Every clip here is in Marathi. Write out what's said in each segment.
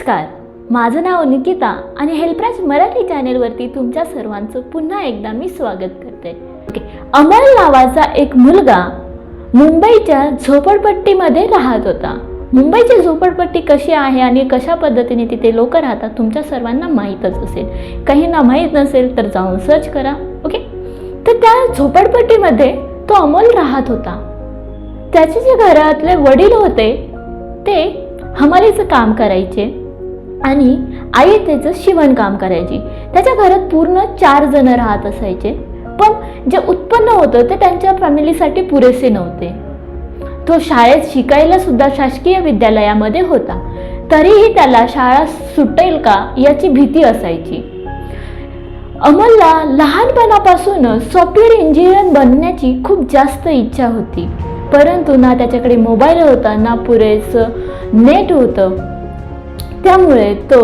नमस्कार, माझं नाव निकिता आणि हेल्पराज मराठी चॅनेलवरती तुमच्या सर्वांचं पुन्हा एकदा मी स्वागत करते. अमोल नावाचा एक मुलगा मुंबईच्या झोपडपट्टीमध्ये राहत होता. मुंबईची झोपडपट्टी कशी आहे आणि कशा पद्धतीने तिथे लोक राहतात तुमच्या सर्वांना माहीतच असेल. काहींना माहीत नसेल तर जाऊन सर्च करा. ओके, तर त्या झोपडपट्टीमध्ये तो अमोल राहत होता. त्याचे जे घरातले वडील होते ते हमालीचं काम करायचे आणि आई त्याचं शिवणकाम करायची. त्याच्या घरात पूर्ण 4 जण राहत असायचे, पण जे उत्पन्न होतं ते त्यांच्या फॅमिलीसाठी पुरेसे नव्हते. तो शाळेत शिकायला सुद्धा शासकीय विद्यालयामध्ये होता, तरीही त्याला शाळा सुटेल का याची भीती असायची. अमोलला लहानपणापासूनच सॉफ्टवेअर इंजिनियर बनण्याची खूप जास्त इच्छा होती, परंतु ना त्याच्याकडे मोबाईल होता ना पुरेसं नेट होतं. त्यामुळे तो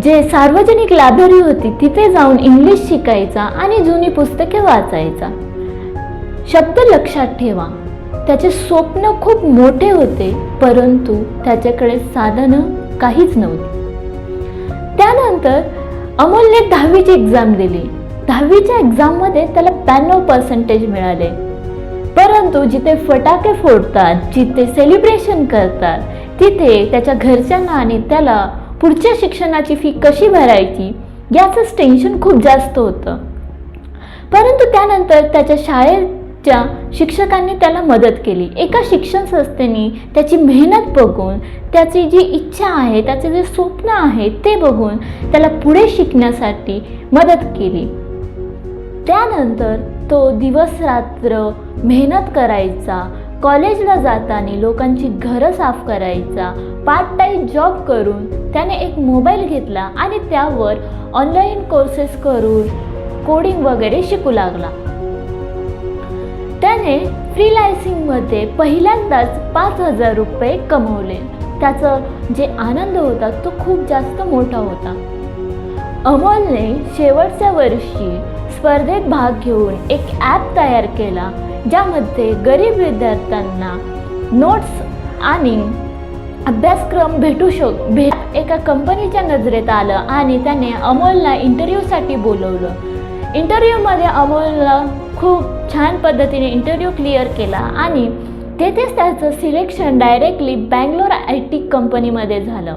जे सार्वजनिक लायब्ररी होती तिथे जाऊन इंग्लिश शिकायचा आणि जुनी पुस्तके वाचायचा. शब्द लक्षात ठेवा, त्याचे स्वप्न खूप मोठे होते, परंतु त्याच्याकडे साधनं काहीच नव्हती. त्यानंतर अमोलने 10वीची एक्झाम दिली. 10वीच्या एक्झाममध्ये त्याला 92% मिळाले. परंतु जिथे फटाके फोडतात, जिथे सेलिब्रेशन करतात, तिथे त्याच्या घरच्यांना आणि त्याला पुढच्या शिक्षणाची फी कशी भरायची याचंच टेन्शन खूप जास्त होतं. परंतु त्यानंतर त्याच्या शाळेच्या शिक्षकांनी त्याला मदत केली. एका शिक्षण संस्थेने त्याची मेहनत बघून, त्याची जी इच्छा आहे, त्याचे जे स्वप्न आहे ते बघून त्याला पुढे शिकण्यासाठी मदत केली. त्यानंतर तो दिवस रात्र मेहनत करायचा. कॉलेजला जाताना लोकांची घरं साफ करायचा. पार्ट टाईम जॉब करून त्याने एक मोबाईल घेतला आणि त्यावर ऑनलाईन कोर्सेस करून कोडिंग वगैरे शिकू लागला. त्याने फ्रीलान्सिंगमध्ये पहिल्यांदाच 5,000 रुपये कमवले. त्याचा जे आनंद होता तो खूप जास्त मोठा होता. अमोलने शेवटच्या वर्षी स्पर्धेत भाग घेऊन एक ॲप तयार केला, ज्यामध्ये गरीब विद्यार्थ्यांना नोट्स आणि अभ्यासक्रम एका कंपनीच्या नजरेत आलं आणि त्याने अमोलला इंटरव्ह्यूसाठी बोलवलं. इंटरव्ह्यूमध्ये अमोलला खूप छान पद्धतीने इंटरव्ह्यू क्लिअर केला आणि तेथेच त्याचं सिलेक्शन डायरेक्टली बँगलोर IT कंपनीमध्ये झालं.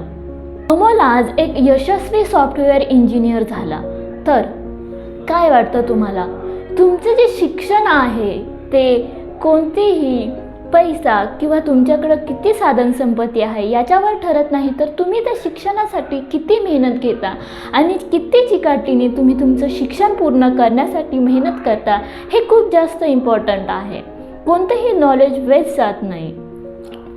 अमोल आज एक यशस्वी सॉफ्टवेअर इंजिनियर झाला. तर काय वाटतं तुम्हाला? तुमचे जे शिक्षण आहे ते कोणतीही पैसा किंवा तुमच्याकडं किती साधन संपत्ती आहे याच्यावर ठरत नाही, तर तुम्ही त्या शिक्षणासाठी किती मेहनत घेता आणि किती चिकाटीने तुम्ही तुमचं शिक्षण पूर्ण करण्यासाठी मेहनत करता हे खूप जास्त इम्पॉर्टंट आहे. कोणतंही नॉलेज वेस्ट जात नाही.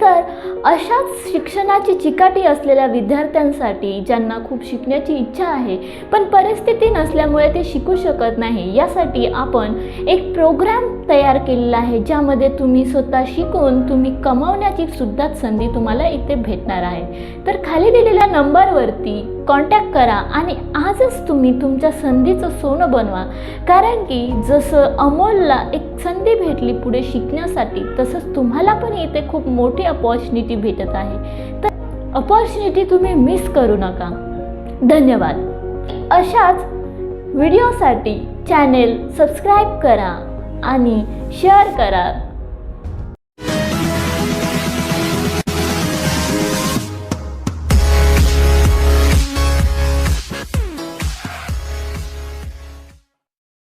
तर अशाच शिक्षणाची चिकाटी असलेल्या विद्यार्थ्यांसाठी, ज्यांना खूप शिकण्याची इच्छा आहे पण परिस्थिती नसल्यामुळे ते शिकू शकत नाही, यासाठी आपण एक प्रोग्राम तयार केलेला आहे, ज्यामध्ये तुम्ही स्वतः शिकून तुम्ही कमावण्याची सुद्धा संधी तुम्हाला इथे भेटणार आहे. तर खाली दिलेल्या नंबरवरती कॉन्टॅक्ट करा आणि आजच तुम्ही तुमच्या संधीचं सोनं बनवा. कारण की जसं अमोलला एक संधी भेटली पुढे शिकण्यासाठी, तसंच तुम्हाला पण इथे खूप मोठी अपॉर्च्युनिटी भेटत आहे. तर अपॉर्च्युनिटी तुम्ही मिस करू नका. धन्यवाद. अशाच व्हिडिओसाठी चॅनेल सबस्क्राईब करा आणि शेअर करा.